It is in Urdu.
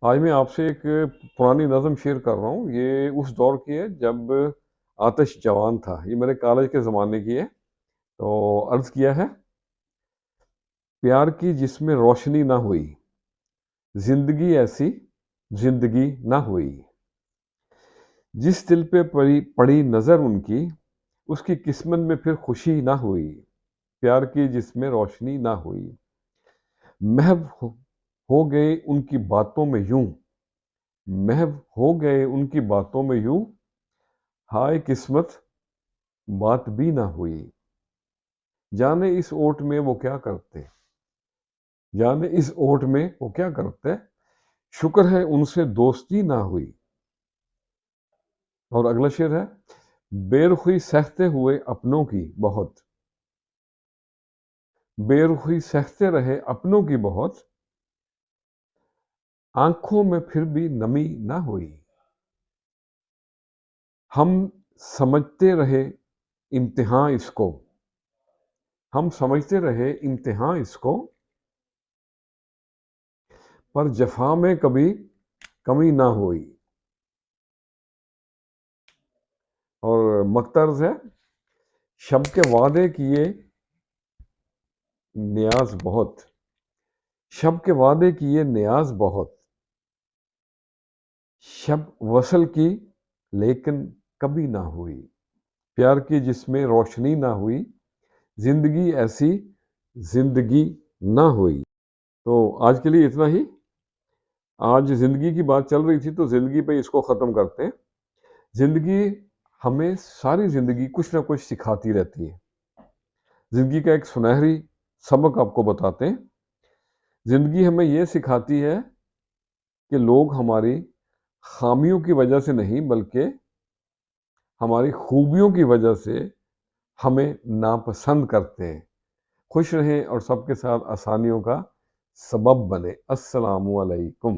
آج میں آپ سے ایک پرانی نظم شیئر کر رہا ہوں۔ یہ اس دور کی ہے جب آتش جوان تھا، یہ میرے کالج کے زمانے کی ہے۔ تو عرض کیا ہے: پیار کی جس میں روشنی نہ ہوئی، زندگی ایسی زندگی نہ ہوئی۔ جس دل پہ پڑی نظر ان کی، اس کی قسمت میں پھر خوشی نہ ہوئی۔ پیار کی جس میں روشنی نہ ہوئی، محو ہو گئے ان کی باتوں میں یوں، محو ہو گئے ان کی باتوں میں یوں، ہائے قسمت بات بھی نہ ہوئی۔ جانے اس اوٹ میں وہ کیا کرتے، جانے اس اوٹ میں وہ کیا کرتے، شکر ہے ان سے دوستی نہ ہوئی۔ اور اگلا شعر ہے: بے رخی سہتے ہوئے اپنوں کی بہت، بے رخی سہتے رہے اپنوں کی بہت، آنکھوں میں پھر بھی نمی نہ ہوئی۔ ہم سمجھتے رہے امتحاں اس کو، ہم سمجھتے رہے امتحاں اس کو، پر جفا میں کبھی کمی نہ ہوئی۔ اور مقترض ہے: شب کے وعدے کیے نیاز بہت، شب کے وعدے کیے نیاز بہت، شب وصل کی لیکن کبھی نہ ہوئی۔ پیار کی جس میں روشنی نہ ہوئی، زندگی ایسی زندگی نہ ہوئی۔ تو آج کے لیے اتنا ہی۔ آج زندگی کی بات چل رہی تھی تو زندگی پہ اس کو ختم کرتے ہیں۔ زندگی ہمیں ساری زندگی کچھ نہ کچھ سکھاتی رہتی ہے۔ زندگی کا ایک سنہری سبق آپ کو بتاتے ہیں۔ زندگی ہمیں یہ سکھاتی ہے کہ لوگ ہماری خامیوں کی وجہ سے نہیں بلکہ ہماری خوبیوں کی وجہ سے ہمیں ناپسند کرتے ہیں۔ خوش رہیں اور سب کے ساتھ آسانیوں کا سبب بنے۔ السلام علیکم۔